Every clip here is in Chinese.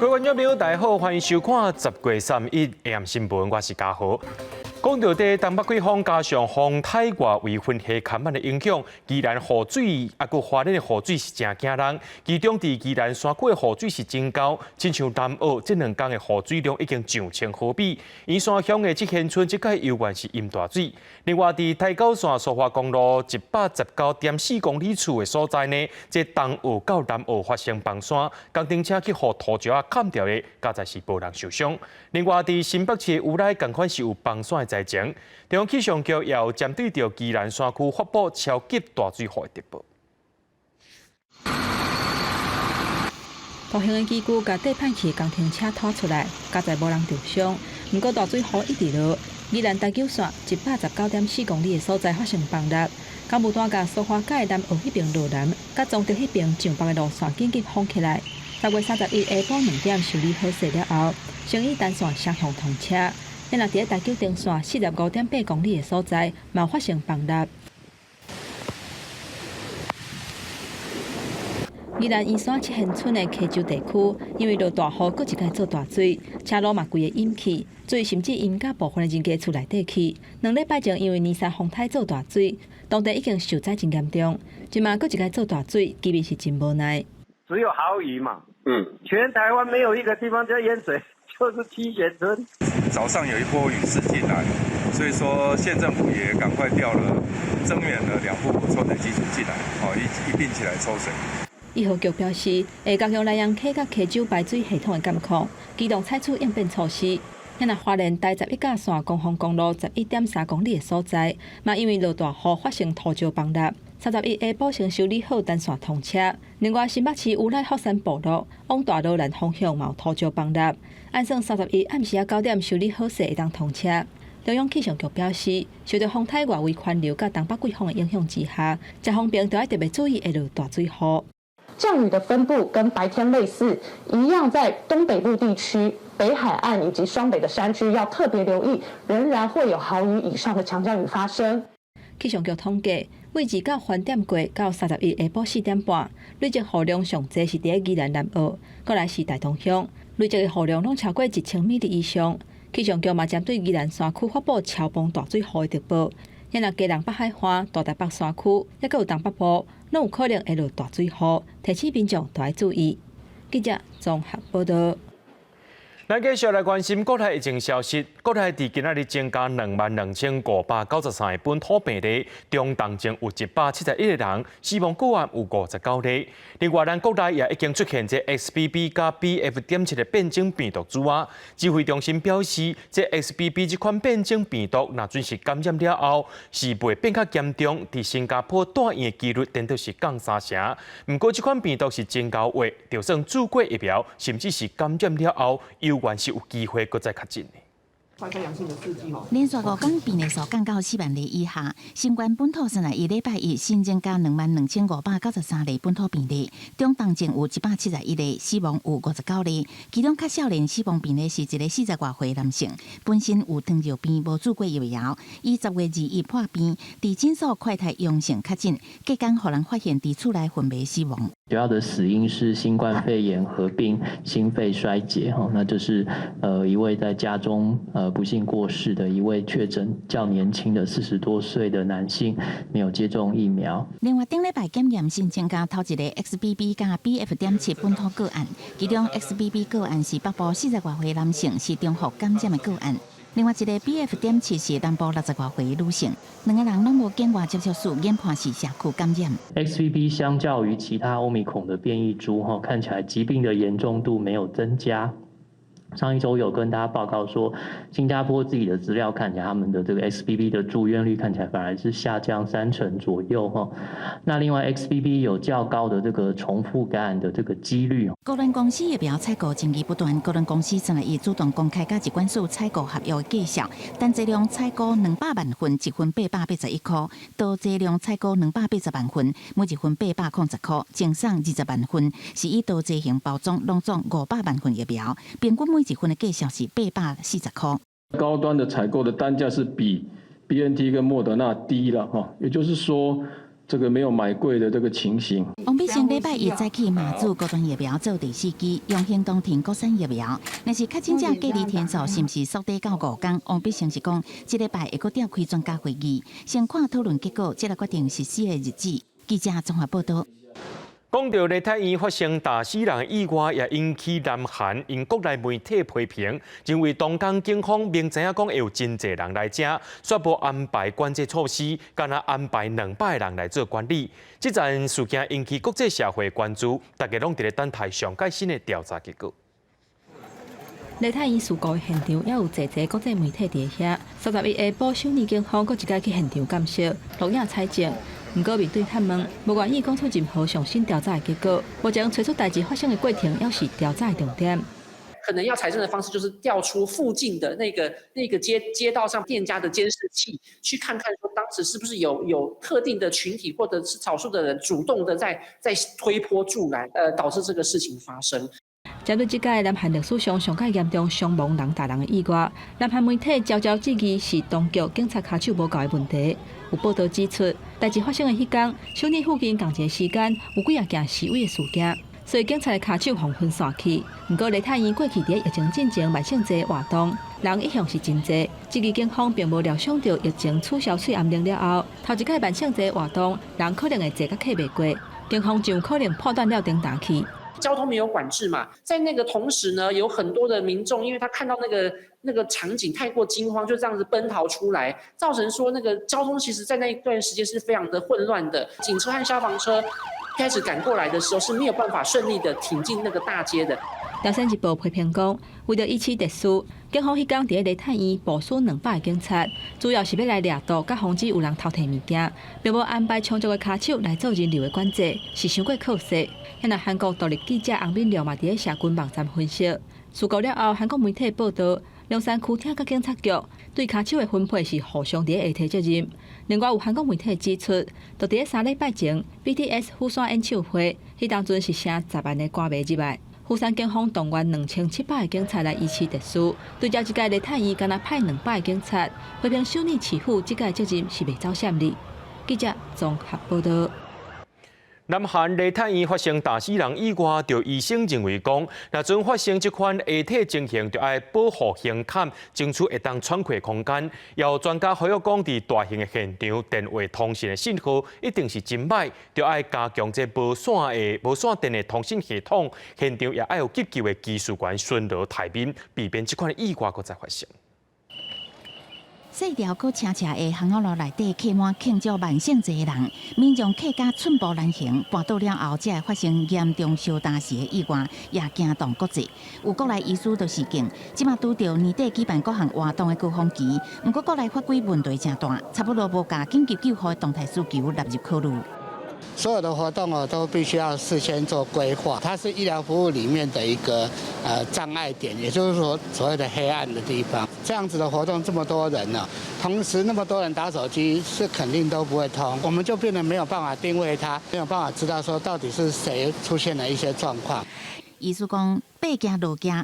各位观众朋友，大家好，欢迎收看10月31 AM 新闻，我是嘉豪。讲到在东北季风加上风太外围分下坎板的影响，宜兰雨水啊，佮花莲的雨水是真惊人。其中伫宜兰山区的雨水是真高，亲像南澳这2天的雨水量已经上千毫米。宜山乡的这县村这届游玩是淹大水。另外，伫台九线苏花公路119.4公里处的所在呢，这东澳到南澳发生崩山，工程车去互土石砍掉的，加在是无人受伤。另外，伫新北市有来同款是有崩山的灾情，中央气象局也有针对着宜兰山区发布超级大水害特报。大型的机具甲底盘起工程车拖出来，加在无人受伤。不过大水雨一直落，宜兰台九线119.4公里的所在发生崩塌，公务单甲苏花街南澳迄边落南，甲中德迄边上北的路线紧急封起来。10月31日下晡2点修理好势了后，生意单线双向通车。因若伫台九顶线45.8公里的所在，嘛发生崩塌。宜兰宜山七贤村的溪洲地区，因为落大雨，搁一届做大水，车路嘛规个淹去，水甚至淹到部分的人家厝内底去。2礼拜前，因为年山风台做大水，当地已经受灾真严重。今嘛搁一届做大水，基本是真无奈。只有豪雨嘛，全台湾没有一个地方叫淹水，就是七贤村。早上有一波雨势进来，所以说县政府也赶快调了增援了2部抽水机组进来，一并起来抽水。医护局表示，会加强莱阳溪甲溪洲排水系统的监控，机动采取应变措施。因若花莲台11甲线公丰公路11.3公里的所在，嘛因为落大雨发生土石崩塌。31下晡先修理好单线通车。另外，新北市有来福山部路往大路南方向有土石崩塌，按算31暗时9点修理好势会当通车。中央气象局表示，受到风台外围环流甲东北季风的影响之下，遮方面都要特别注意会落大水雨。降雨的分布跟白天类似，一样在东北部地区、北海岸以及双北的山区要特别留意，仍然会有豪雨以上的强降雨发生。气象局统计，位置到翻点过到31下晡4点半，累积雨量上侪是伫宜兰南澳，过来是大同乡，累积的雨量拢超过1000米以上。气象局嘛针对宜兰山区发布超崩大水雨的特报，因若基隆北海岸、大台北山区，也佮有东北部，拢有可能会落大水雨，提醒民众都要注意。记者综合报道。咱继续来关心国内疫情消息。国内伫今仔日增加22593个本土病例，中当中有171个人，死亡个案有59例。另外，咱国内也已经出现这 XBB 加 BF.7的变种病毒株啊。指挥中心表示，这 XBB 这款变种病毒，若准是感染了后，是袂变较严重，伫新加坡住院的几率等到是降3成。不过，这款病毒是真高话，就算注过疫苗，甚至是感染了后，还是有机会搁再确诊的。连续5天病例数降到4万例以下，新冠本土算来1礼拜1新增加22593例本土病例，中重症有171例，死亡有59例。其中较少年死亡病例是一个40多岁男性，本身有糖尿病，无注过疫苗，伊10月2日破病，伫诊所快筛阳性确诊，隔天互人发现伫厝内昏迷死亡。主要的死因是新冠肺炎合并心肺衰竭，那就是一位在家中不幸过世的一位确诊较年轻的40多岁的男性，没有接种疫苗。另外，顶礼拜检验新增加头一个 XBB 加 BF.7 本土个案，其中 XBB 个案是北部40多岁男性，是中伏感染的个案。另外一个 BF.7 是南部60多岁女性，2个人拢无境外接触史，研判是社区感染。XBB 相较于其他欧米孔的变异株，看起来疾病的严重度没有增加。上一周有跟大家报告说，新加坡自己的资料看起来，他们的这个 XBB 的住院率看起来反而是下降3成左右哈。那另外 XBB 有较高的这个重复感染的这个几率。高端公司疫苗采购争议不断，高端公司昨日已主动公开甲疾管署采购合约的计数，单剂量采购200万份，1份881块；多剂量采购280万份，每1份800块，净送20万份，是以多剂型包装拢总500万份疫苗，平均每1份的计数是840块。高端的采购的单价是比 BNT 跟莫德纳低了哈，也就是说，这个没有买贵的这个情形。王必胜礼拜一早起马祖高端疫苗做第4剂，用行动停国产疫苗。但是确诊者隔离天数是不是缩短到5天？王必胜是讲，这礼拜会阁召开专家会议，先看讨论结果，再来决定实施的日子。记者综合报道。讲到梨泰院发生大死人意外，也引起南韩因国内媒体批评，认为东港警方明知影讲会有真侪人来遮，却无安排管制措施，敢若安排200人来做管理。这件事件引起国际社会关注，大家拢伫咧等待上届新的调查结果。梨泰院事故的现场也有侪国际媒体伫遐。31下晡，首尔警方阁一届去现场监视、录影采证。不过面对探问，无愿意讲出任何上新调查的结果。目前找出代志发生的过程，也是调查的重点。可能要采证的方式就是调出附近的那个街道上店家的监视器，去看看说当时是不是有特定的群体或者是少数的人主动的在推波助澜，导致这个事情发生。针对这届南韩历史上上届严重伤亡人打人的意外，南韩媒体招质疑是当局警察卡手无够的问题。有报道指出，代志发生的迄天，首尔附近同一个时间有几件示威的事件，所以警察的卡手互分散去。不过梨泰院过去伫疫情进前万圣节活动，人一向是真侪。质疑警方并无料想到疫情取消催暗令了后，头一届万圣节活动人可能会坐甲客袂过，警方就有可能破断了灯打去。交通没有管制嘛，在那个同时呢，有很多的民众，因为他看到那个场景太过惊慌，就这样子奔逃出来，造成说那个交通其实在那一段时间是非常的混乱的。警车和消防车开始赶过来的时候是没有办法顺利的挺进那个大街的。朝鲜日报批评讲，为了以此特殊，警方迄天伫梨泰院部署200个警察，主要是要来掠夺甲防止有人偷摕物件，并无安排充足的卡手来做人流的管制，是伤过靠势。现在韩国独立记者洪敏亮嘛伫咧社群网站分析，事故了后，韩国媒体报道，龙山区厅甲警察局对卡手的分配是互相伫咧下提责任。另外有韩国媒体指出，就伫咧3礼拜前 ，BTS 釜山演唱会，迄当阵是声10万的歌迷入来。釜山警方动员2700个警察来维持秩序，对照这届梨泰院，敢若派200个警察，批评首尔市府这届责任是未走闪哩。记者综合报道。南韩梨泰院发生大死人意外，就医生认为讲，若准发生这款下体情形，就要保护胸坎，争取会当喘气空间。有专家呼吁讲，伫大型的现场，电话通讯的信号一定是真歹，就要加强这无线电的通讯系统。现场也要有急救的技术员巡逻台面，避免这款意外搁再发生。细条搁斜斜的巷仔路内底，客满庆祝万圣节的人，民众客家寸步难行，搬到了后才会发生严重烧焦时的意外，也惊动国际。有国内医师就示警，即马拄到年底举办各项活动的高峰期，不过国内法规问题真大，差不多无把紧急救护的动态需求纳入考虑。所有的活动都必须要事先做规划，它是医疗服务里面的一个障碍点，也就是说所谓的黑暗的地方。这样子的活动这么多人呢，同时那么多人打手机，是肯定都不会通，我们就变得没有办法定位它，没有办法知道说到底是谁出现了一些状况。医师讲，爬行、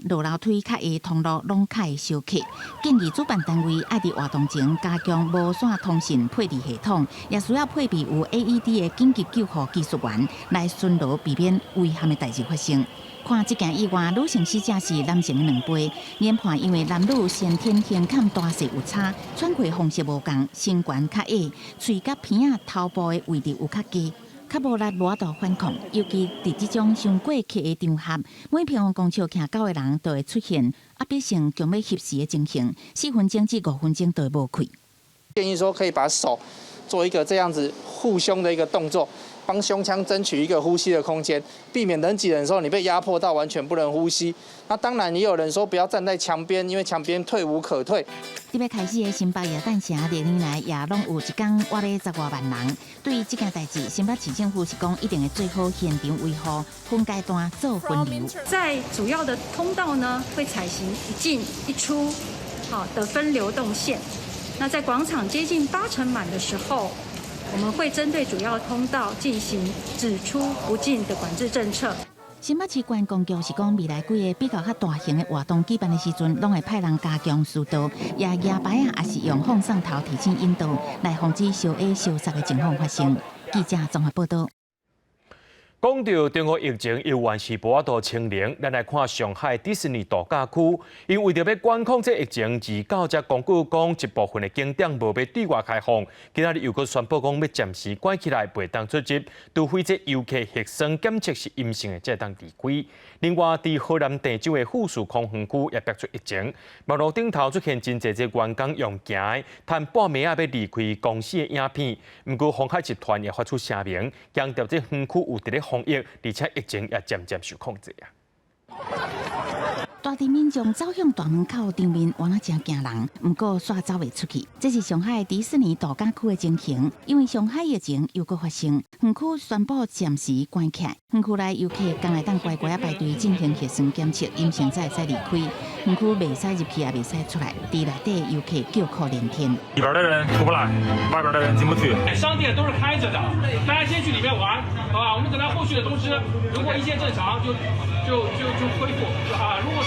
落楼梯较下通路拢较会烧客，建议主办单位爱伫活动前加强无线通讯配置系统，也需要配备有 AED 的紧急救护技术员来巡逻，避免危险的代志发生。看这件意外，女性死者是男性的2倍，研判因为男女先天胸坎大小有差，喘气方式无同，身悬较矮，喙甲鼻仔头部的位置有较低。较无力无法度反抗，尤其伫这种伤过客的场合，每平方公尺徛9个人都会出现压迫性强要翕视的情形，4分钟至5分钟都会无开。建议说可以把手做一个这样子护胸的一个动作，帮胸腔争取一个呼吸的空间，避免人挤人的时候你被压迫到完全不能呼吸。那当然也有人说不要站在墙边，因为墙边退无可退。伫要开始的新北耶诞城，历年来也拢有一天活了10多万人。对于这件代志，新北市政府是讲一定会做好现场维护，分阶段做分流。在主要的通道呢，会采行一进一出的分流动线。那在广场接近80%满的时候，我们会针对主要通道进行只出不进的管制政策。新北市观光局是讲，未来几个比较大型的活动举办的时阵，拢会派人加强疏导，也夜牌也是用放送头提醒引导，来防止烧烟烧杀的情况发生。记记者综合报道。讲到中国疫情又还是无法度清零，咱来看上海迪士尼度假区，因为着要管控这疫情，而到这公告讲一部分的景点无要对外开放，今仔日又搁宣布讲要暂时关起来，袂当出入，除非这游客核酸检测是阴性的，才当离开。另外，伫河南鄭州的富士康园区也爆出疫情，马路頂頭出現真濟隻員工用行的，趁半暝啊要離開公司的影片。不過，鴻海集團也發出聲明，強調這園區有佇咧防疫，而且疫情也漸漸受控制啊。大地民众走向大门口场面，原来真惊人，不过煞走袂出去。这是上海迪士尼度假区的情形，因为上海疫情又搁发生，园区宣布暂时关起来。园区内游客刚来当乖乖啊排队进行核酸检测，阴性才会使离开。园区袂使入去也袂使出来，伫内底游客叫苦连天。里边的人出不来，外边的人进不去。商店都是开着的，大家先去里面玩，好吧？我们等到后续的通知，如果一切正常就恢复啊。如果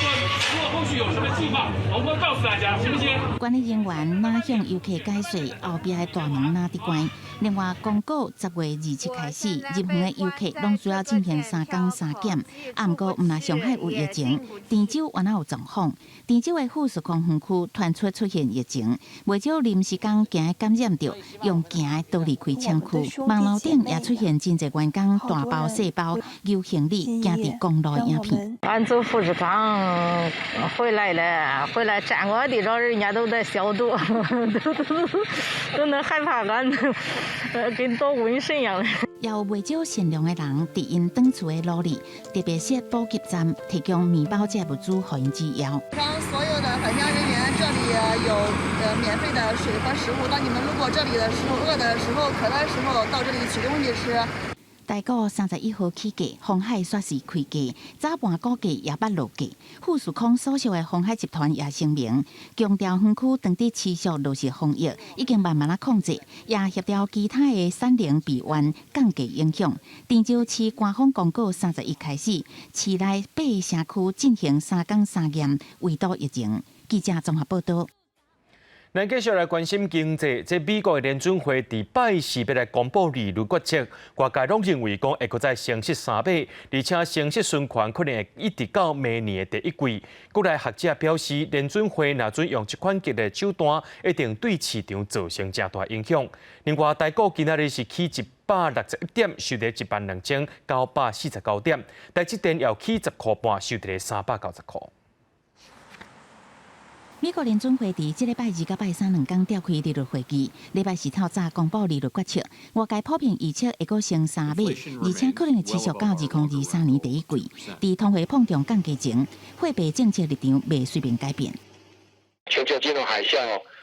后续有什么计划，我们会告诉大家，行不行？管理人员哪向游客解说后边的大门哪伫关？另外，公告10月27开始，入园的游客拢需要进行3天3检。啊，不过，毋若上海有疫情，郑州原来有状况。郑州的富士康园区传出现疫情，未少临时工行感染到，用行的都离开厂区。网络顶也出现真侪员工大包小包丢行李，行伫公路的影片。俺走富士康回来了，回来站过地方，人家都在消毒，都能害怕俺，跟躲瘟神一样的。也有未少善良的人伫因等厝的路里，特别是补给站提供面包这物资给因之邀。让所有的返乡人员，这里有免费的水和食物。当你们路过这里的时候，饿的时候、渴的时候，到这里取东西吃。大股31号起价，鸿海煞是开价，早盘股价也捌落价。富士康所属的鸿海集团也声明，强调园区当地持续落实防疫，已经慢慢控制，也协调其他的产能闭源，降低影响。郑州市官方公告31开始，市内8个社区进行3天3检，围堵疫情。记者综合报道。咱继续来关心经济，这美国的联准会伫拜四要来公布利率决策，外界拢认为讲会搁再升息3码，而且升息循环可能会一直到明年的第一季。国内学者表示，联准会若准用这款激烈手段，一定对市场造成真大影响。另外，台股今仔日是起161点，收在12949点，台积电要起10块半，收在390块。美国联准会伫这礼拜2甲拜3两天召开利率会议，礼拜4透早公布利率决策，外界普遍预测会阁升3码，而且可能会持续到2023年第一季。伫通货膨胀降低前，货币政策立场未随便改变。全球金融海啸，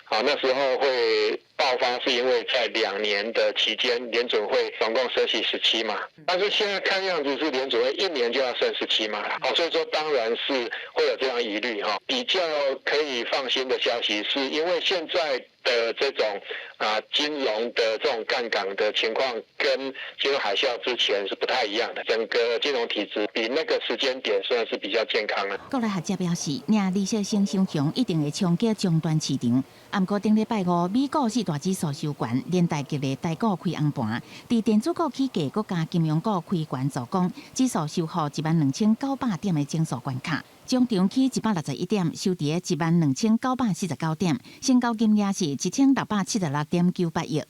那时候会爆发，是因为在2年的期间，联准会总共升息17码，但是现在看样子是联准会1年就要升17码了，所以说当然是会有这样疑虑哈。比较可以放心的消息是，因为现在的这种金融的这种杠杆的情况，跟金融海啸之前是不太一样的，整个金融体制比那个时间点算是比较健康了。国内学者表示，若利息升上强，一定会冲击终端市场。不过，顶礼拜5，美股4大指数收悬，连带激励台股开红盘。伫电子股起价，国家金融股开悬助攻，指数收复12900点的整数关卡。中场起161点，收伫12949点，成交金额是1676.98亿。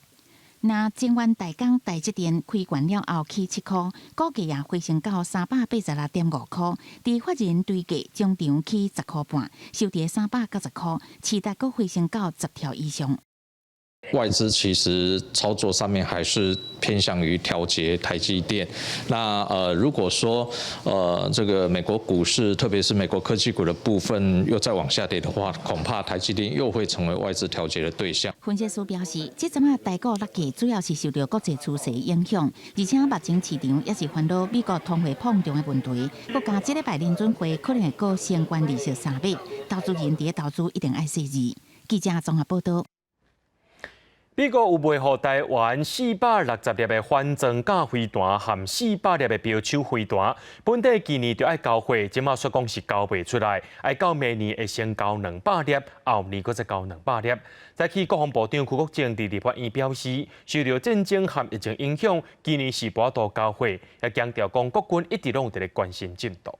那正元大港台积电开悬了后起7块，股价也回升到386.5块。伫法人对价中场起10块半，收伫390块，期待阁回升到10条以上。外资其实操作上面还是偏向于调节台积电。那如果说这个美国股市，特别是美国科技股的部分又再往下跌的话，恐怕台积电又会成为外资调节的对象。分析师表示，这阵啊台股落价主要是受到国际趋势影响，而且目前市场也是烦恼美国通货膨胀的问题。国家这礼拜联准会可能会阁升关利息3码，投资人伫投资一定爱细致。记者综合报道。美国有卖予台湾460粒的反装甲飞弹和400粒的标手飞弹，本地今年就要交货，即马说讲是交不出来，要到明年会先交200粒，后年搁再交200粒。再去国防部长邱国正伫立法院表示，受到战争和疫情影响，今年是无度交货，也强调讲国军一直拢有在关心进度。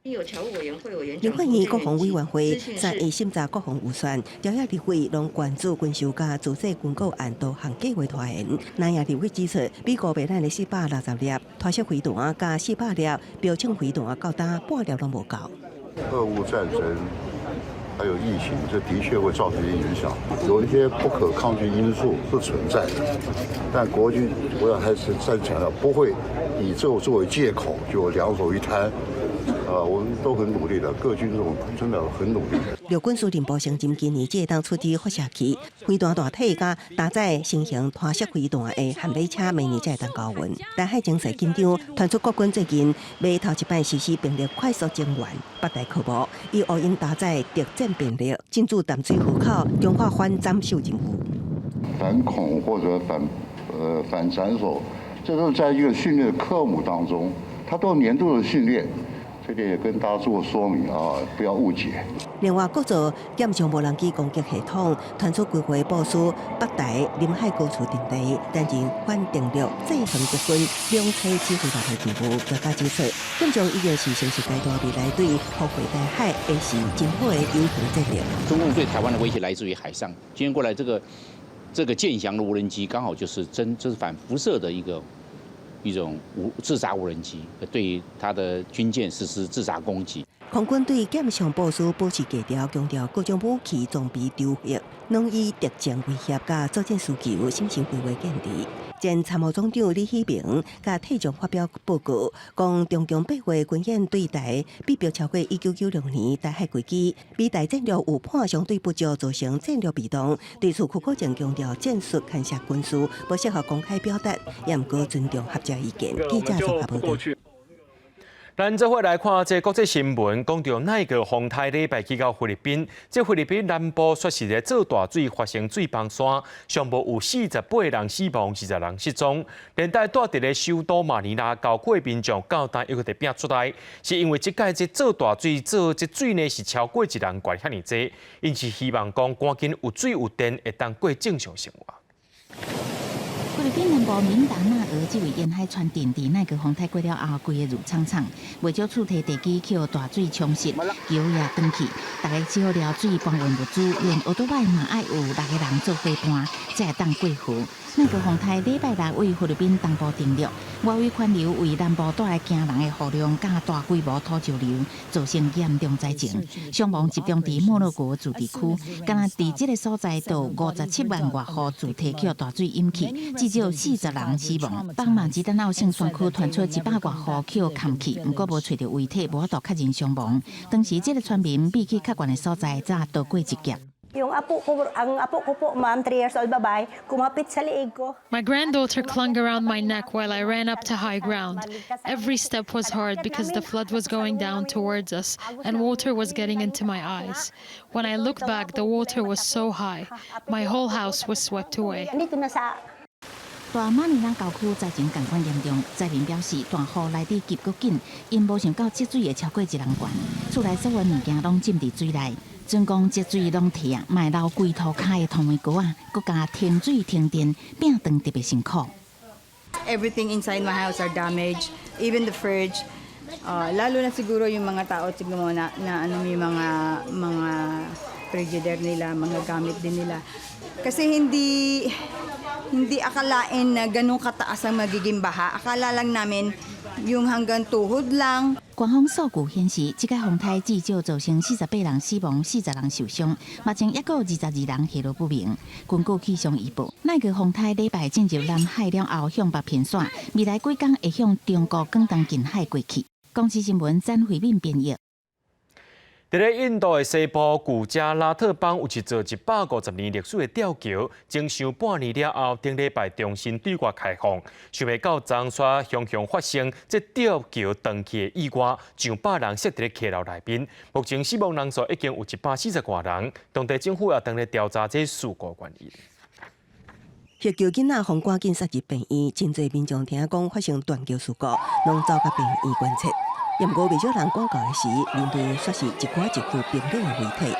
立法院国防委员会3月审查国防预算，朝野立委拢关注军售甲自制军购案多项计划拖延。南亚立委指出，美国卖咱的460粒拖式飞弹加400粒标枪飞弹，到达半粒都无够。俄乌战争还有疫情，这的确会造成一些影响，有一些不可抗拒因素是存在的。但国军，我要还是再强调，不会以这作为借口就两手一摊。 我们都很努力的，各军种真的很努力。陆军司令部承认，今年这当出地发射器、飞弹大体加搭载新型拖式飞弹的悍马车，明年才会当交运。台海情势紧张，传出国军最近要头一摆实施兵力快速增援，北大科目以乌鹰搭载特战兵力进驻淡水河口，强化反斩首任务。反恐或者反斩首，这都在一个训练的科目当中，它都有年度的训练。 这点也跟大家做说明啊，不要误解。另外，各组减少无人机攻击系统，传出规划部署北台临海高处阵地，担任反定力制衡敌军两栖指挥大队任务。专家指出，建将已经是成熟阶段未来对护卫台海也是真好的有效战略。中共对台湾的威胁来自于海上，今天过来这个剑翔的无人机，刚好就是这是反辐射的一种自杀无人机，对他的军舰实施自杀攻击。空军对舰上部署保持低调，强调各种武器装备丢役，拢以特战威胁甲作战需求审慎规划建立。前参谋总长李喜明甲体总发表报告，讲中共8月军演对台比标超过1996年台海危机，美台战略误判相对不足，造成战略被动。对此，邱国正强调战术看涉军事，不适合公开表达，也毋过尊重合家意见。记者综合报道。 咱这回来看这国际新闻，讲到奈个风台礼拜去到菲律宾，这菲律宾南部说是咧做大水，发生水崩山，上无有48人死亡，20人失踪，连带带伫咧首都马尼拉交过民众交代又个拼出来，是因为即届这做大水做这水呢是超过1人管遐尼济，因此希望讲赶紧有水有电，会当过正常生活。 菲律宾南部敏达纳俄这位沿海船电池奈个风台过了后，规个如苍苍，为少厝摕地基去大水冲蚀，桥也断去，大家只好了水搬运物资，连奥多麦嘛爱有6个人做伙搬，才会当过河。奈个风台礼拜六为菲律宾东部登陆，外围环流为南部带来惊人的雨量加大规模土石流，造成严重灾情。伤亡集中伫摩洛哥自治区，敢若伫这个所在，就57万外户住体去大水淹去。 至少40人死亡。帮马吉丹奥圣山区传出100多户桥陷去，不过无找到遗体，无法度确认伤亡。当时这个村民比去较远的所在，早逃过一劫。 My granddaughter clung around my neck while I ran up to high ground. Every step was hard because the flood was going down towards us and water was getting into my eyes. When I looked back, the water was so high. My whole house was swept away. 大马尼拉郊区灾情同款严重，灾民表示大雨来得急搁紧，因无想到积水会超过1人悬，厝内所有物件拢浸伫水内。 准讲积水拢退啊，卖流规涂骹的糖梅膏啊，搁加停水停電，拼长特别辛苦。Everything inside my house are damaged, even the fridge. Lalo na siguro yung mga tao tignan mo na ano yung mga frigidaire nila, mga gamit din nila. Kasi hindi akalain na ganun kataas ang magiging baha. Akala lang namin yung hanggang tuhod lang. 官方数据显示，这个风台至少造成48人死亡，40人受伤，目前还有22人下落不明。根据气象预报，那个风台礼拜进入南海了后向北偏线，未来几天会向中国广东近海过去。公司新闻詹慧敏编译。 伫咧印度的西部古加拉特邦有一座150年历史的吊桥，经上半年了后，顶礼拜重新对外开放。想袂到长沙常常发生这吊桥断去的意外，上百人塞伫咧桥楼内面。目前死亡人数已经有140多人，当地政府也当咧调查这事故原因。血球囡仔互赶紧送入病院，真侪民众听讲发生断桥事故，拢走到病院观测。不过未少人广告的时，面对却是一块一具冰冷的遗体。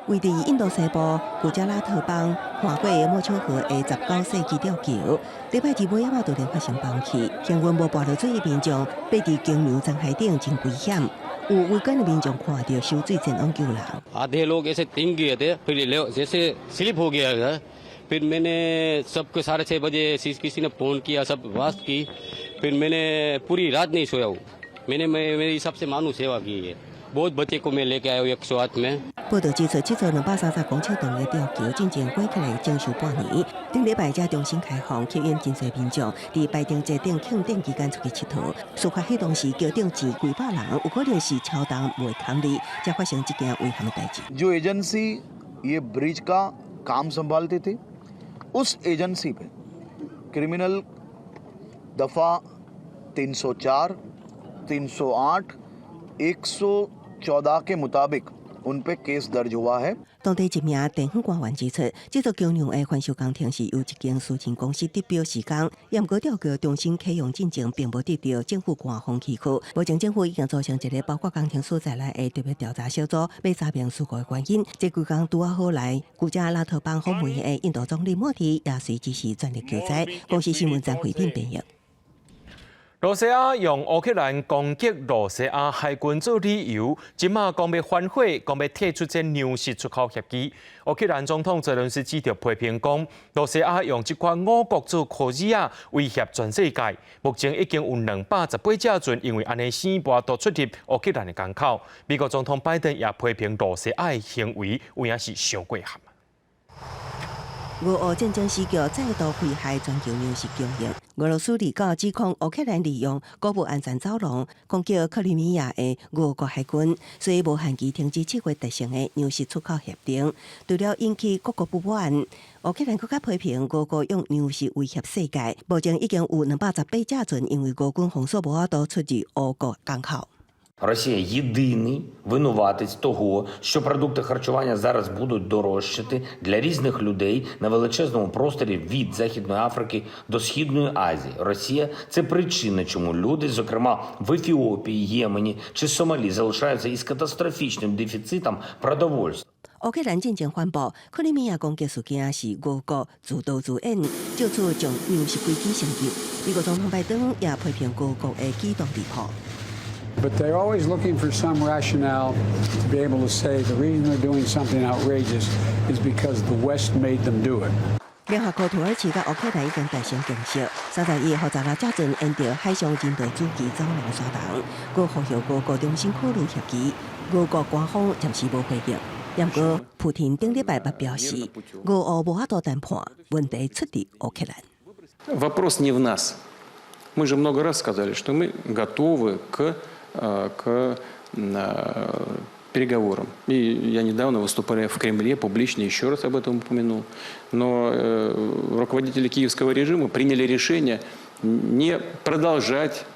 位于印度西部古加拉特邦跨过莫丘河的19世纪吊桥，礼拜二尾仔突然发生崩起，幸运无跋落水的民众爬伫桥梁残骸顶真危险。有围观的民众看到受水前往救人。 आधे लोग ऐसे टिंग गए थे फिर जैसे स्लिप हो गया था फिर मैंने सबको 6:30 बजे किसी ने फोन किया सब वास्त की फिर मैंने पूरी रात नहीं सोया हूँ मैंने मेरे हिसाब से मानव सेवा की है बहुत बच्चे को मैं लेके आया हूँ 108में。 报道指出，这座230公尺长的吊桥真正关起来整修半年，顶礼拜才重新开放，吸引真侪民众伫拜登节顶庆典期间出去佚佗。事发迄当时桥顶前几百人，有可能是超重未扛力，才发生这件危险的代志。 जो एजेंसी ये ब्रिज का काम संभालते थे, उस एजेंसी पे क्रिमिनल दफा 304, 308, 114 के मुताबिक उन पे केस दर्ज हुआ है。 当地一名地方官员指出，这座桥梁的翻修工程是由一间私人公司得标施工，不过吊桥重新启用进程并无得到政府官方批可。目前政府已经组成一个包括工程所在内的特别调查小组，要查明事故的原因。这几天拄好来古加拉特邦访问的印度总理莫迪也随即是全力救灾。公司新闻张慧斌编译。 罗西亚用乌克兰攻击罗西亚海军做理由，今麦讲要反悔，讲要退出这粮食出口协议。乌克兰总统泽连斯基就批评讲，罗西亚用这款我国做可以啊威胁全世界。目前已经有218架船因为安尼死亡都出入乌克兰的港口。美国总统拜登也批评罗西亚的行为有影是伤过限。 俄乌战争持续，再度危害全球粮食供应。俄罗斯立告指控乌克兰利用国务安全走廊攻击克里米亚的俄国海军，所以无限期停止7月达成的粮食出口协定。除了引起各国不满，乌克兰更加批评俄国用粮食威胁世界。目前已经有218架船因为俄军封锁无法度出入俄国港口。 Росія єдиний винуватець того, що продукти харчування зараз будуть дорожчати для різних людей на величезному просторі від Західної Африки до Східної Азії. Росія – це причина, чому люди, зокрема в Ефіопії, Ємені чи Сомалі, залишаються із катастрофічним дефіцитом продовольства. 乌克兰进前宣布，克里米亚攻击事件是俄国自导自演，就此将粮食危机升级。美国总统拜登也批评俄国的举动离谱。 But they're always looking for some rationale to be able to say the reason they're doing something outrageous is because the West made them do it. 联合国土耳其甲乌克兰已经达成共识，31号查拉加阵沿着海上人道主义走廊沙场，佮呼吁俄国重新考虑协议。俄国官方暂时无回应。不过，普廷顶礼拜八表示，俄乌无法度谈判，问题出伫乌克兰。 Вопрос не в нас. Мы же много раз сказали, что мы готовы к переговорам. И я недавно выступая в Кремле, публично еще раз об этом упомянул. Но руководители киевского режима приняли решение не продолжать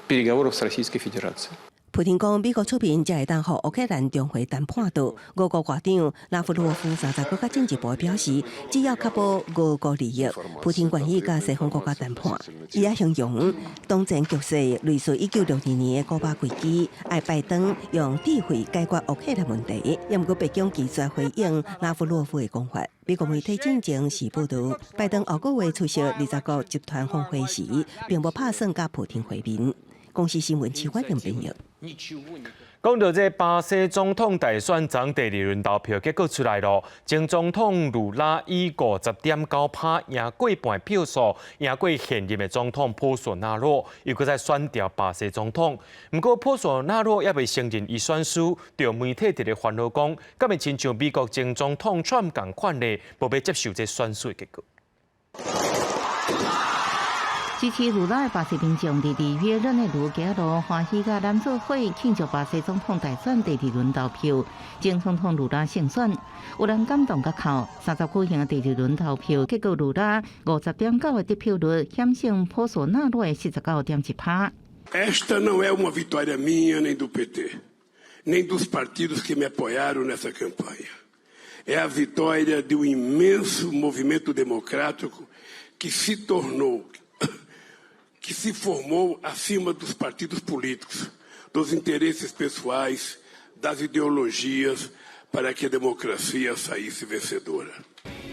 переговоров с Российской Федерацией. 普廷讲，美国出面才会当互乌克兰重回谈判桌。俄国外长拉夫罗夫30个进一步表示，只要确保俄国利益，普廷愿意甲西方国家谈判。伊也形容当前局势类似1962年的古巴危机，爱拜登用智慧解决乌克兰问题。不过，北京拒绝回应拉夫罗夫的讲法。美国媒体进前是报道，拜登下个月出席20国集团峰会时，并无打算甲普廷会面。公司新闻7月份编译。 讲到这巴西总统大选总第2轮投票结果出来了，前总统卢拉以50.9%赢过半票数，赢过现任的总统波索纳罗，又搁再选调巴西总统。不过波索纳罗也未承认伊选输，对媒体直咧烦恼讲，敢会亲像美国前总统川普共款咧，无要接受这选输的结果。支持卢拉的巴西民众伫2月任内卢加罗欢喜甲男子会庆祝巴西总统大选第2轮投票，前总统卢拉胜选，有人感动甲哭。30举行的第2轮投票，结果卢拉50.9%的得票率险胜波索纳罗的49.1%。Esta não é uma vitória minha nem do PT, nem dos partidos que me apoiaram nessa campanha. É a vitória de um imenso movimento democrático que se formou acima dos partidos políticos, dos interesses pessoais, das ideologias, para que a democracia saísse vencedora.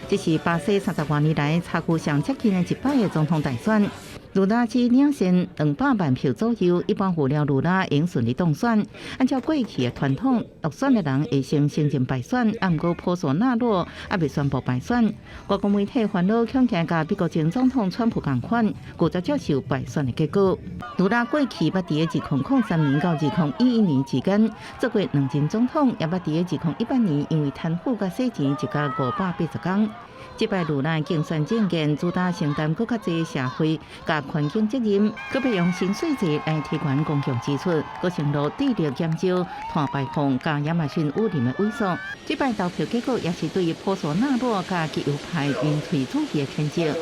这是巴西30多年来差距上接近的1摆的总统大选。卢拉只领先200万票左右，一般预料卢拉应顺利当选。按照过去的传统，落选的人会先承认败选，不过波索纳罗还未宣布败选。外国媒体烦恼恐惊甲美国前总统川普同款，拒绝接受败选的结果。卢拉过去捌伫2003年到2011年之间做过2任总统，也捌伫2018年因为贪腐甲洗钱一甲580天。这摆卢拉竞选政见主打承担更较侪社会甲环境责任，佮要用新税制来提悬公共支出，佮承诺致力减少碳排放甲亚马逊污染的萎缩。这摆投票结果也是对波索纳罗甲极右派民粹主义的谴责。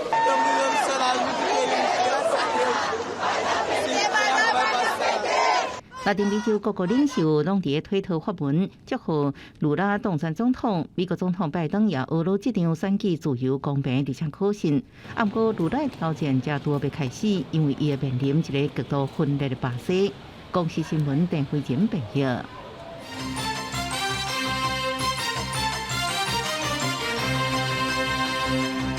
拉丁美洲各国领袖拢伫推特发文祝贺卢拉当选总统。美国总统拜登也俄罗这场选举自由、公平而且可信。不过，卢拉的挑战才拄要开始，因为伊会面临一个极度分裂的巴西。公视新闻邓慧仁报道。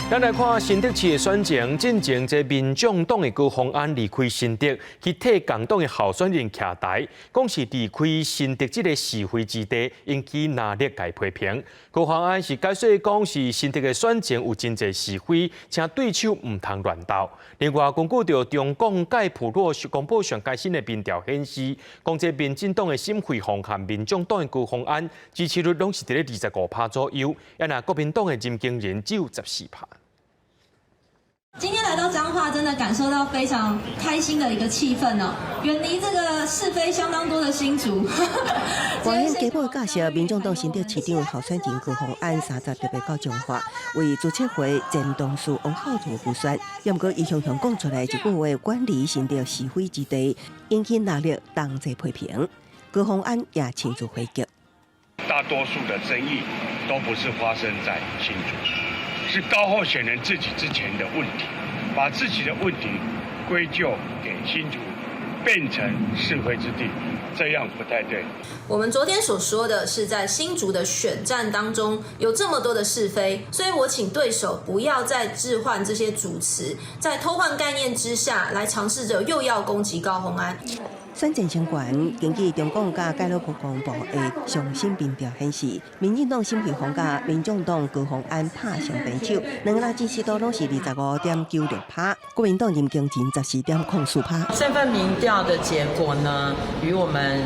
咱来看新竹市的选情，进前这民众党的高虹安离开新竹，去替共党的候选人徛台，讲是离开新竹这个是非之地，引起热烈界批评。高虹安是解释讲是新竹的选情有真侪是非，请对手唔通乱斗。另外，根据着中共介普洛公布上最新的民调显示，讲这民进党的沈慧虹和民众党的高虹安支持率拢是伫咧25%左右，那国民党的任经人只有14%。今天来到彰化，真的感受到非常开心的一个气氛哦，远离这个是非相当多的新竹。官员基本介绍，民众党新竹市长候选人高虹安30特别到彰化，为朱彻会前董事王浩如辅选。不过，伊向讲出来一句话，管理新竹是非之地，引起热烈同齐批评。高虹安也亲自回击。大多数的争议都不是发生在新竹。是高候选人自己之前的问题，把自己的问题归咎给新竹，变成是非之地，这样不太对。我们昨天所说的是在新竹的选战当中有这么多的是非，所以我请对手不要再置换这些主词，在偷换概念之下来尝试着又要攻击高虹安。选战相关，根据中共甲介入国防部的上新民调显示，民进党沈慧虹甲民众党高虹安拍上平手，两人支持度拢是25.96%，国民党任经前14.04%。这份民调的结果呢，与我们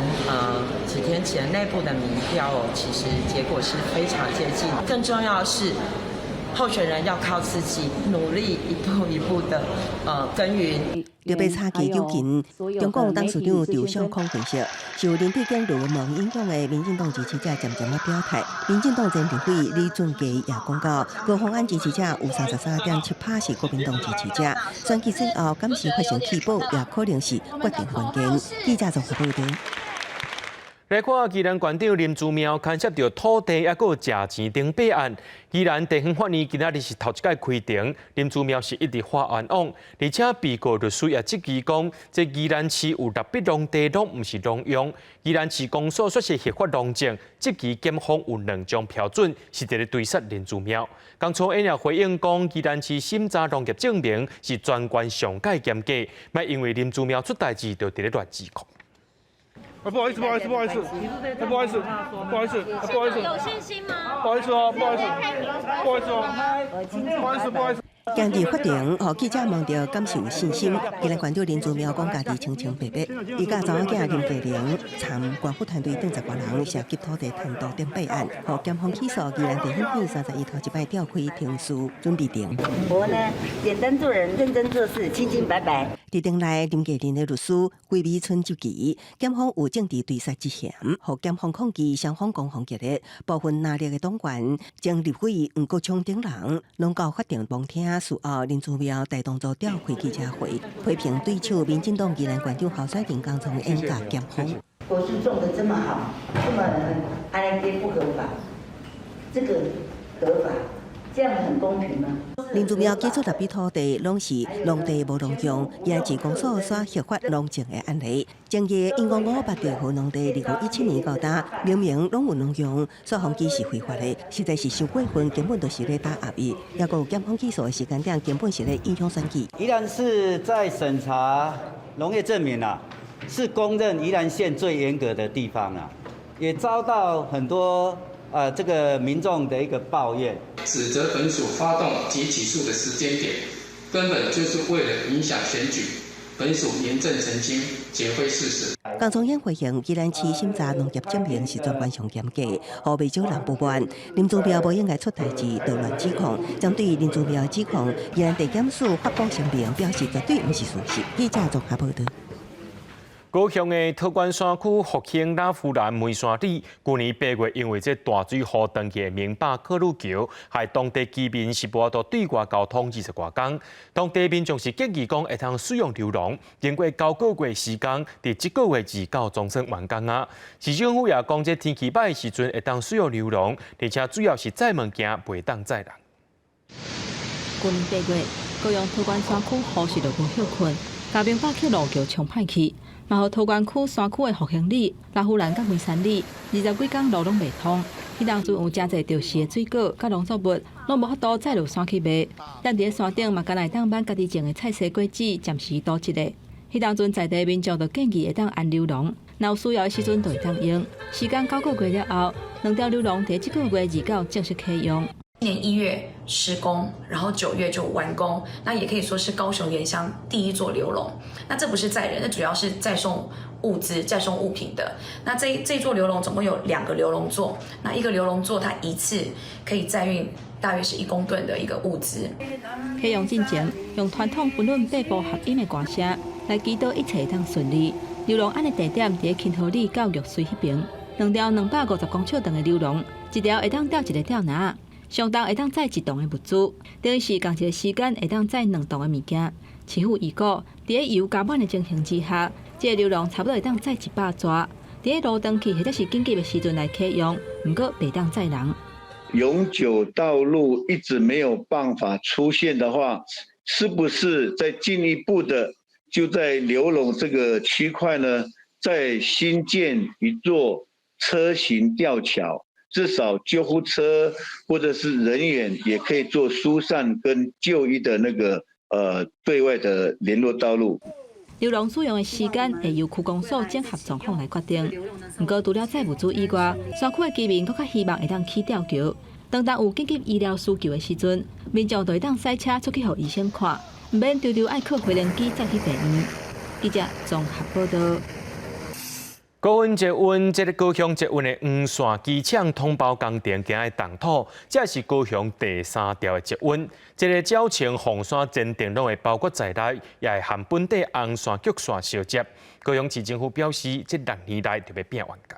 几天前内部的民调其实结果是非常接近。更重要的是，候选人要靠自己努力一步一步的耕耘。特别差距究竟，中共董事长赵少康分析，受林志坚论文影响的民进党支持者渐渐表态。民进党前立委李俊基也讲到，高虹安支持者有33.7%是国民党支持者，选举最后敢是发生起步，也可能是决定关键。记者综合报道。来看宜兰县长林祖苗牵涉到土地还有食钱登报案，宜兰地方法院今仔日是头一届开庭，林祖苗是一直发冤枉，而且被告律师也质疑讲，这宜兰市有6笔农地拢唔是农用，宜兰市公所说是合法农证，质疑检方有2张标准，是伫咧对杀林祖苗。江楚英也回应讲，宜兰市审查农业证明是全县上界严格，莫因为林祖苗出代志就伫咧乱指控。不好意思，有信心吗？不好意思哦。今日法庭，互记者问到敢是有信心，宜兰县长林姿妙讲家己清清白白，伊甲查某囝林继玲参官府团队等10多人涉及土地贪渎等备案，互检方起诉宜兰地检署31头一摆召开庭事准备庭。我呢，简单做人，认真做事，清清白白。伫庭内，林继玲的律师桂美春就其，检方有政治对杀之嫌，互检方控击双方攻防激烈，部分拿力的党员将立委黄国昌等人拢到法庭旁听。事后，林姿妙带动作召开记者会，批评对手民进党宜兰县长侯赛林刚从严格检方。果树种的这么好，这么安内不合法，这个合法，这样很公平吗？林姿妙基础特别土地拢是农地无农用，也是公所所合法农种的案例。正月因558条和农地2017年到达，明明拢有农用，所方基是非法的，实在是受过分，根本就是咧打压伊。也有检方起诉的时间点，根本是咧影响选举。宜兰市在审查农业证明是公认宜兰县最严格的地方也遭到很多这个民众的一个抱怨，指责本署发动及起诉的时间点，根本就是为了影响选举。本署严正澄清，揭灰事实。江中央回应，宜兰市审查农业证明是专关上严格，何未少人不满。林姿妙无应该出代志，捣乱指控。针对林姿妙指控，宜兰地检署发布声明，表示绝对不是事实。记者综合报道。高雄的桃园山区福兴拉夫兰梅山里，去年8月因为这大水河登记的明白克鲁桥，害当地居民是无到对外交通20多天。当地民众是建议讲会通使用流浪，经过9个月时间，伫这个月29总算完工啊。市政府也讲，这天气歹的时阵会当使用流浪，而且主要是载物件，袂当载人。去年8月，高雄桃园山区雨势就无休困，嘉明北克路桥冲歹去。嘛，互桃园区山区的福兴里、拉夫兰甲梅山里20几天路拢袂通，迄当阵有真侪潮湿的水果甲农作物，拢无法度载入山去卖。咱伫咧山顶嘛，敢来当挽家己种的菜西果子，暂时倒一个。迄当阵在地民众就建议会当安流笼，若有需要的时阵就会当用。时间9个月了后，2条流笼伫这个月29正式启用。今年1月施工，然后9月就完工，那也可以说是高雄原乡第一座流笼。那这不是载人，那主要是载送物资、载送物品的。那这座流笼总共有2个流笼座，那一个流笼座它一次可以载运大约是1公吨的一个物资。启用进前，用传统分论8部合音的歌声来祈祷一切当顺利。流笼安的地点伫钦和里到玉水迄边，2条250公尺长的流笼，一条会当吊一个吊篮。相当会当载1栋的物资，等于是同一个时间会当载2栋的物件。市府预估，伫咧油加满的情形之下，这个流笼差不多会当载100纸。伫咧路灯去或者是紧急的时阵来启用，不过袂当载人。永久道路一直没有办法出现的话，是不是再进一步的就在流笼这个区块呢，再新建一座车行吊桥？至少救护车或者是人员也可以做疏散跟就医的那个对外的联络道路。流笼使用的时间会由区公所整合状况来决定。不过除了载物资以外，山区的居民更较希望会当起吊桥。当有紧急医疗需求的时阵，民众就会当塞车出去给医生看，唔免常常爱靠回轮机载去病院。记者综合报道。高温节温，这个高雄节温的黄线机场通报工程今日动土，这是高雄第3条的节温。这个矫情红线前电拢会包括在内，也会含本地红线、橘线相接。高雄市政府表示，这6年来就要变完工。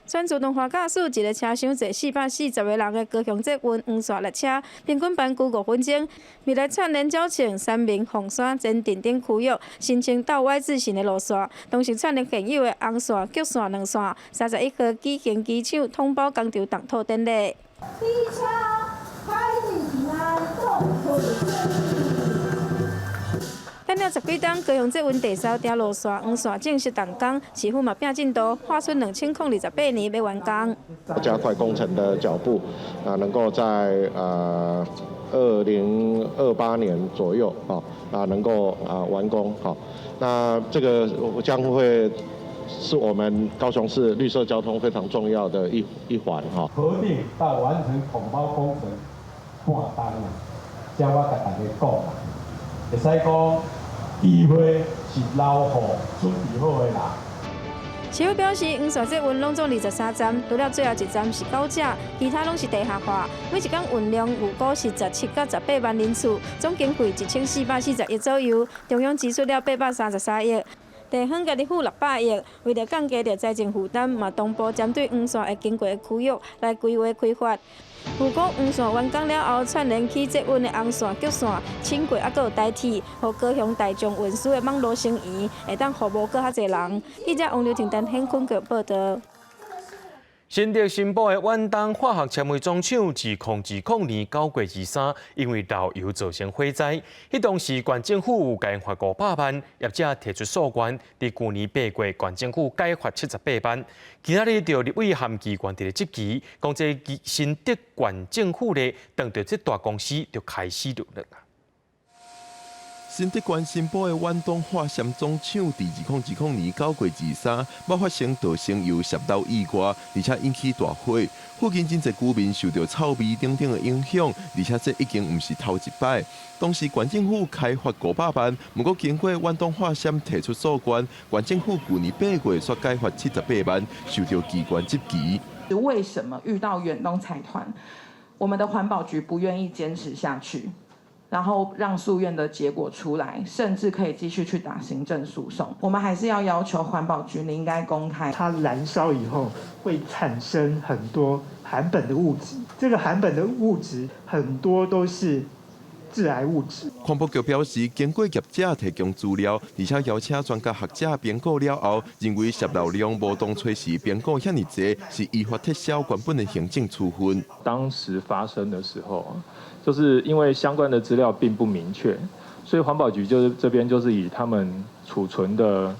全自动化驾驶，一个车厢坐440个人的高雄捷运黄线列车，平均班5分钟。未来串联矫情、三明、红线、前镇等区域，形成倒 Y 字形的路线，同时串联现有的红线、橘线2线。31号举行机场通报工程动土典礼。等了10几天，高雄捷运第3条路线黄线正式动工，市府嘛拼进度，划出2028年要完工。加快工程的脚步，能够在2028年左右能够完工那这个将会是我们高雄市绿色交通非常重要的一环核定到完成统包工程半单了。像我甲大家讲啦，会使讲机会是留予准备好的人。市府表示，黄线这运拢总23站，除了最后一站是高架，其他拢是地下化。每一天运量预估是17到18万人次，总经费1440亿左右，中央支出了833亿。地方家己付600亿，为了降低着财政负担，嘛同步针对黄线会经过的区域来规划开发。如果黄线完工了后，串联起捷运的红线、橘线、轻轨，还佫有代替，互高雄大众运输的网络升移，会当服务佫较侪人。记者王刘婷、陈显坤个报道。新竹新埔的远东化学纤维总厂2010年9月23，因为漏油造成火灾。迄当时县政府有改罚500万，业者提出诉愿，伫去年8月县政府改罚78万。今仔日就立委含机关伫咧执棋，讲这新竹县政府咧，当着这大公司就开始努力啊。新竹县新埔的远东化纤总厂，伫2010年9月23，爆发生导生油泄漏意外，而且引起大火。附近真侪居民受到臭味等等的影响，而且这已经唔是头一摆。当时县政府开罚500万，不过经过远东化纤提出诉愿，县政府去年8月却改罚78万，受到机关执棋。为什么遇到远东财团，我们的环保局不愿意坚持下去？然后让诉愿的结果出来，甚至可以继续去打行政诉讼。我们还是要要求环保局，你应该公开。它燃烧以后会产生很多含苯的物质，这个含苯的物质很多都是致癌物质。环保局表示，经过业者提供资料，而且邀请专家学者评估了后，认为泄漏量无当初时评估遐尼济，是依法撤销原本的行政处分。当时发生的时候，就是因为相关的资料并不明确，所以环保局这边就是以他们储存的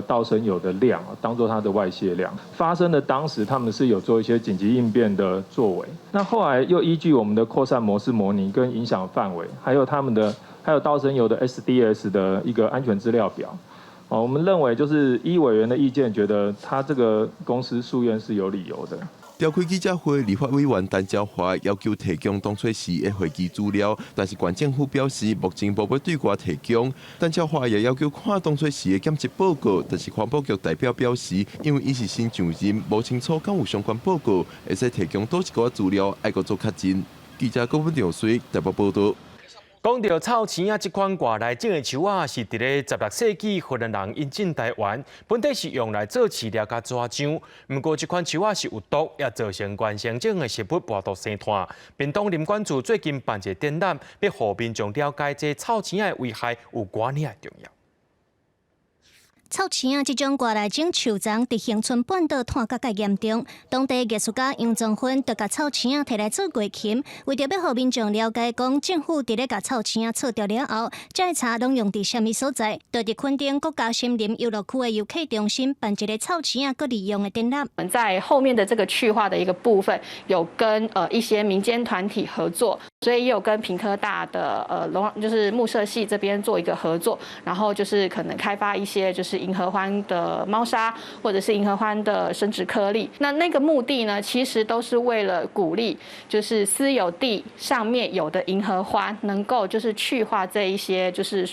倒生油的量当做它的外泄量。发生的当时他们是有做一些紧急应变的作为，那后来又依据我们的扩散模式模拟跟影响范围，还有倒生油的 SDS 的一个安全资料表。我们认为就是依委员的意见，觉得他这个公司诉愿是有理由的。召开记者会，立法委员陈椒华要求提供当初时的会议资料，但是县政府表示目前无要对外提供。陈椒华也要求看当初时的检测报告，但是环保局代表表示，因为伊是新上任，无清楚敢有相关报告，会使提供多一个资料，爱搁做确认。记者郭文良随台北报道。讲到臭青啊，这款外来种的树啊，是伫咧16世纪荷兰人引进台湾，本地是用来做饲料甲抓浆。不过这款树啊是有毒，也造成原生种的食物剥夺生态。屏东林管处最近办一个展览，要互民众了解这臭青的危害有偌尔重要。臭青啊，这种外来种树丛伫恒春半岛炭甲介严重，当地艺术家杨宗芬就甲臭青啊摕来做乐琴，为着要互民众了解，讲政府伫咧甲臭青啊撤掉了后，再查拢用伫什么所在，就伫垦丁国家森林游乐区的游客中心办一个臭青啊，佮利用的展览。我们在后面的这个去化的一个部分，有跟一些民间团体合作，所以也有跟屏科大的就是木社系这边做一个合作，然后就是可能开发一些就是银合欢的猫砂，或者是银合欢的生殖颗粒。那个目的呢，其实都是为了鼓励，就是私有地上面有的银合欢能够就是去化这一些就是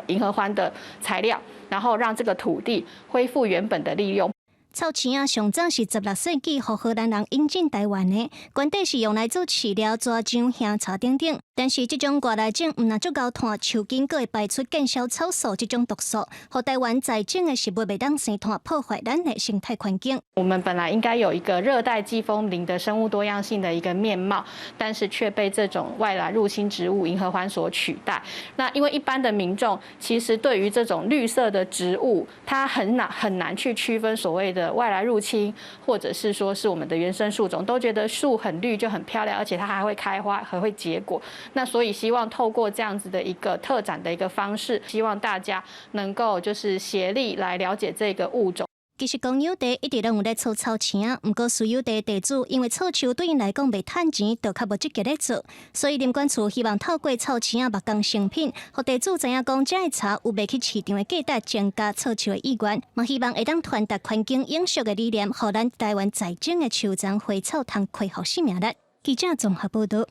银合欢的材料，然后让这个土地恢复原本的利用。臭青啊，上早是16世纪互荷兰人引进台湾的，原底是用来做饲料、抓浆、香茶等等。但是这种外来种唔但足够炭，树根佫会排出见硝臭素这种毒素，互台湾在种的食物袂当生炭，破坏咱的生态环境。我们本来应该有一个热带季风林的生物多样性的一个面貌，但是却被这种外来入侵植物银合欢所取代。那因为一般的民众其实对于这种绿色的植物，它很难去区分所谓的外来入侵，或者是说是我们的原生树种，都觉得树很绿就很漂亮，而且它还会开花，还会结果。那所以希望透过这样子的一个特展的一个方式，希望大家能够就是协力来了解这个物种。其实公有地一直拢有咧做臭青，不过私有地地主因为臭树对因来讲袂趁钱，就较无积极咧做。所以林管处希望透过臭青木工成品，互地主知影讲这个茶有卖去市场的价值，增加臭树的意愿。嘛希望会当传达环境永续的理念，互咱台湾在种的树丛花草通恢复生命力。记者综合报道。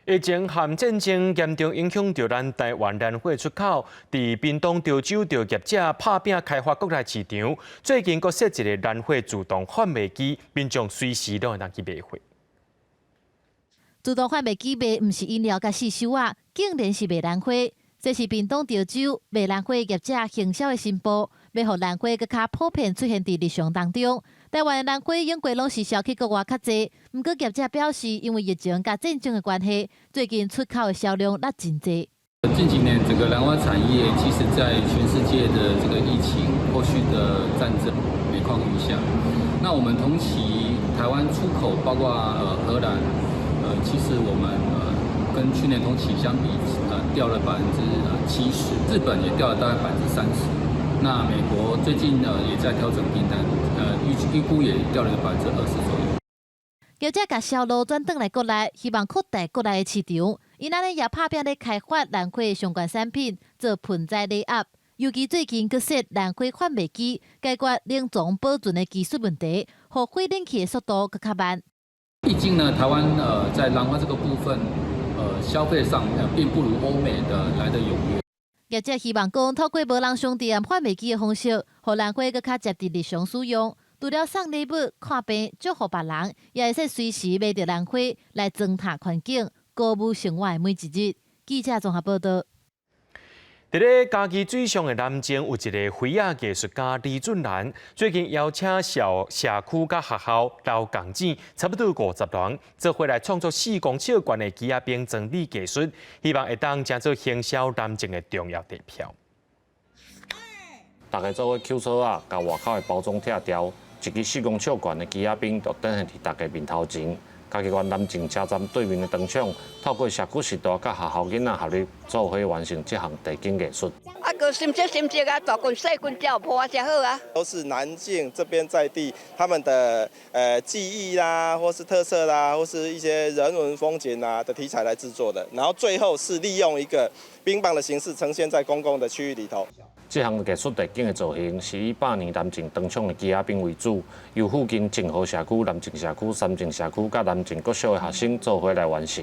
疫情和战争严重影响到咱台湾兰花出口。伫屏东潮州着业者拍拼开发国内市场，最近阁设一个兰花自动贩卖机，民众随时都会当去买花。自动贩卖机卖毋是饮料甲四手啊，竟然是卖兰花。这是屏东潮州卖兰花业者行销的新步，要互兰花更较普遍出现伫日常当中。台湾的兰花用过拢是销去国外较济，毋过业者表示，因为疫情甲战争的关系，最近出口的销量拉真济。近几年，整个兰花产业其实在全世界的这个疫情、后续的战争每况愈下。那我们同期台湾出口，包括荷兰，其实我们跟去年同期相比，掉了70%，日本也掉了大概30%。那美国最近也在调整订单，预估也掉了20%左右。业者甲销路转转来国内，希望扩大国内的市场。因安尼也拍拼咧开发兰花的相关产品，做盆栽礼盒。尤其最近搁设兰花贩卖机，解决冷藏保存的技术问题，互花冷去的速度搁较慢。毕竟呢，台湾在兰花这个部分，消费上并不如欧美的来得踊跃。业者希望讲，透过无人商店贩卖机的方式，互兰花搁较接地日常使用。除了送礼物、看病、祝福别人，也会使随时买到兰花来糟蹋环境，歌舞生活的每一日。记者综合报道。伫咧嘉义水上的南靖有一个花艺艺术家李俊兰，最近邀请社区甲学校留共钱，差不多50人，做回来创作4公尺悬的枝仔冰整理艺术，希望会当成做行销南靖的重要地标。大家做伙捡草啊，甲外口的包装拆掉，一支4公尺悬的枝仔冰就展现伫大家面头前。嘉义县南靖车站对面的灯厂，透过社区时代甲学校囡仔合力，做伙完成这项地景艺术。啊，个心切啊，大群细群照破啊，才好啊。都是南靖这边在地他们的技艺啦，或是特色啦，或是一些人文风景啊的题材来制作的。然后最后是利用一个冰棒的形式呈现在公共的区域里头。这项艺术地景的造型是以8年南靖灯厂的枝仔冰为主，由附近静和社区、南靖社区、三靖社区、甲南靖各小的学生做伙来完成。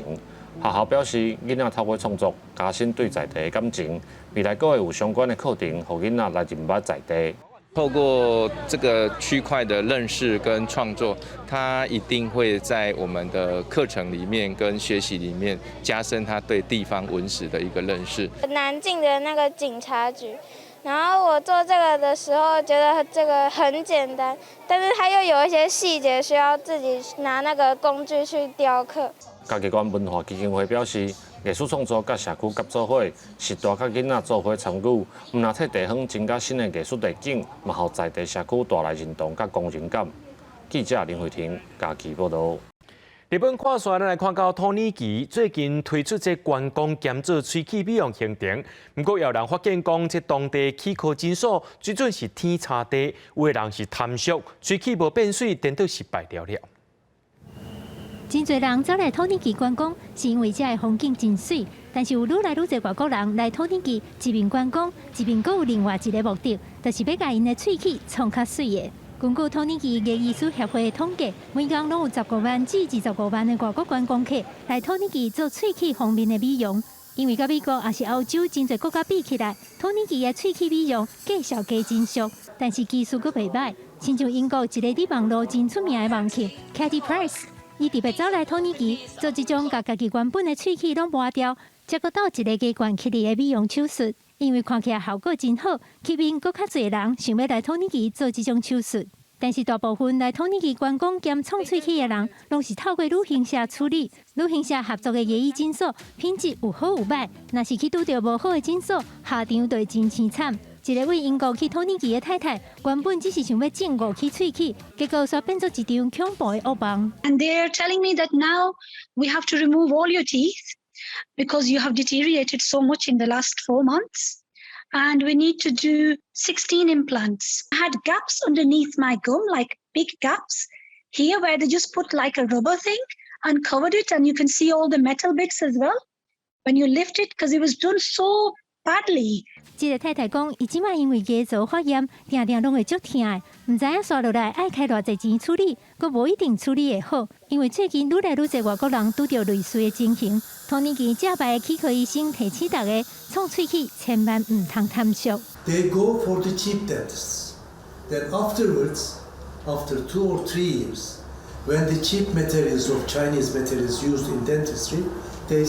学校表示，囡仔透过创作加深对在地的感情，未来阁会有相关的课程，让囡仔来认捌在地。透过这个区块的认识跟创作，它一定会在我们的课程里面跟学习里面加深他对地方文史的一个认识。南靖的那个警察局。然后我做这个的时候，觉得这个很简单，但是它又有一些细节需要自己拿那个工具去雕刻。嘉义县文化基金会表示，艺术创作甲社区合作伙，时代甲囡仔做伙参与，唔但替地方增加新的艺术地景，嘛互在地社区带来认同甲公认感。记者林慧婷嘉义报道。日本看线，咱来看到土耳其最近推出这观光兼做喙齿美容行程，不过也有人发现讲，这当地齿科诊所水准是天差地，有的人是贪俗，喙齿无变水，颠倒是败掉了。真侪人走来土耳其观光，是因为这的风景真水，但是有愈来愈侪外国人来土耳其，一面观光，一面阁有另外一个目的，就是要甲因的喙齿创较水的。根据土耳其艺艺术协会的统计，每天拢有15万至25万的外国观光客来土耳其做喙齿方面的美容。因为甲美国也是欧洲真侪国家比起来，土耳其的喙齿美容价销价真俗，但是技术阁袂歹。亲像英国一个伫网络真出名的网客 Katie Price， 伊特别走来土耳其做这种甲家己原本的喙齿拢磨掉，结果到一个加悬起嚟的美容手术。因为看起来效果真好，吸引更较侪人想要来土耳其做这种手术。但是大部分来土耳其观光兼创喙齿的人，拢是透过旅行社处理。旅行社合作的艺艺诊所品质有好有歹，若是去拄到无好的诊所，下场就会真凄惨。一个为英国去土耳其的太太，原本只是想要整5颗喙齿，结果却变做一场恐怖的恶梦。And they're telling me that now we have to remove all your teeth because you have deteriorated so much in the last 4 months. And we need to do 16 implants. I had gaps underneath my gum, like big gaps here where they just put like a rubber thing and covered it, and you can see all the metal bits as well when you lift it, because it was done so badly. 这个太太讲，伊即摆因为牙周发炎，定定拢会足痛的，唔知影刷落来爱开偌济钱处理，佮无一定处理会好。因为最近愈来愈侪外国人拄着类似的情形，托年期正牌的齿科医生提醒大家，创喙齿千万唔通贪俗。They go for the cheap dentists. Then afterwards, after 2 or 3 years, when the cheap materials of Chinese materials used in dentistry, they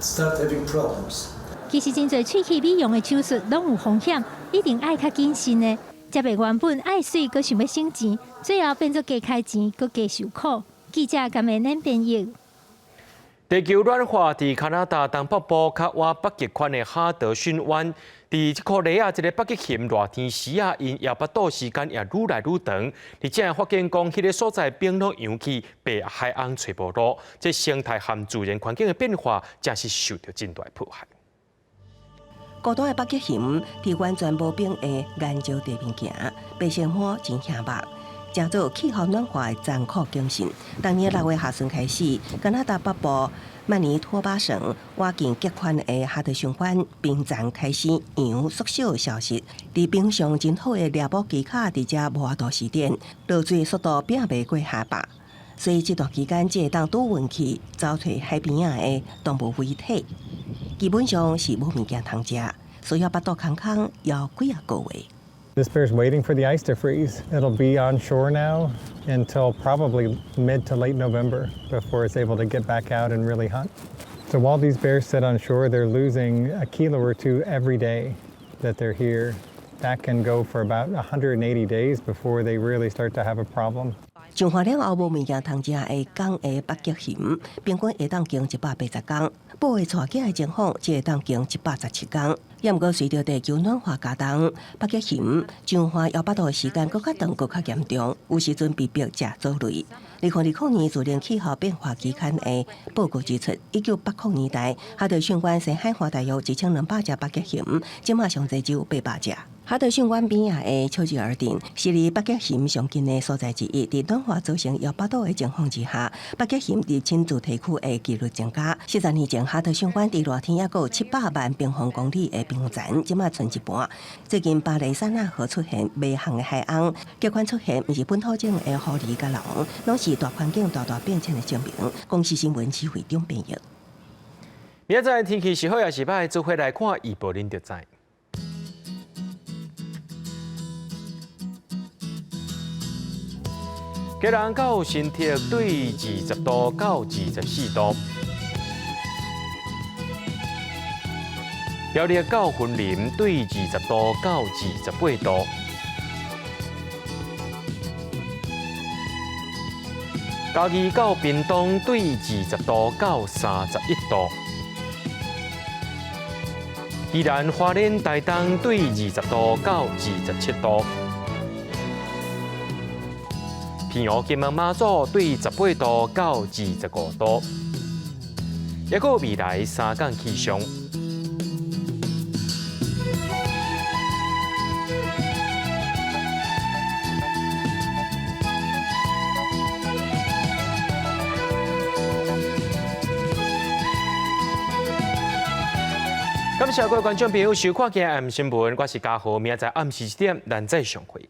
start having problems. 其实真侪喙齿美容的手术拢有风险，一定爱较谨慎的。才袂原本爱水，佮想要省钱，最后变做加开钱，佮加受苦。记者感谢恁编译。地球暖化伫加拿大东北部较往北极圈的哈德逊湾，伫这颗雷亚一个北极熊热天时啊，因夜巴肚时间也愈来愈长。而且发现讲，迄个所在冰冻扬起，被海岸吹无路，这生态和自然环境的变化，真是受到真大迫害。孤单的北极熊伫完全无冰的岩礁地面行，白生活真险目，正做气候暖化的残酷警讯。当年6月下旬开始，加拿大北部曼尼托巴省挖近极宽的哈德逊湾冰层开始扬缩小消失。伫冰上真好的猎捕机卡伫遮无法度施展，落水速度并袂过下巴。所以这段期间，只会当拄运气找找海边仔的动物遗体。基本上是无物件通食，所以巴肚空空要几个月。This bear's waiting for the ice to freeze. It'll be on shore now until probably mid to late November before it's able to get back out and really hunt. So while these bears sit on shore, they're losing a kilo or 2 every day that they're here. That can go for about 180 days before they really start to have a problem. 上化了后无物件通食的港的北极熊，平均会当经180天，保卫带囝的情况只会当经117天。也毋过随着地球暖化加重，北极熊上化摇巴肚的时间搁较长，搁较严重，有时阵被逼食藻类。2020年自然气候变化期刊的报告指出，1980年代哈德逊湾西海岸大约1200只北极熊，即马上侪只有800只。哈德逊湾边仔的丘吉尔镇是离北极熊上近的所在之一。伫暖化造成摇巴肚的情况之下，北极熊入侵主题区的几率增加。40年前，哈德逊湾伫热天也有700万平方公里的冰层，即马剩一半。最近巴黎塞纳河出现微航的海鸥，极款出现毋是本土种的狐狸甲龙，拢是大环境大变迁的证明。公司新闻指挥中编译。明仔载天气是好也是歹，做伙来看预报，恁就知。吉兰到新竹对20度到24度，苗栗到云林对20度到28度，嘉义到屏东对20度到31度，宜兰花莲台东对20度到27度。平湖金门马祖对18度到25度，也有未来3天气象。感谢各位观众朋友收看今日暗新闻，我是嘉豪，明仔载暗时1点咱再相会。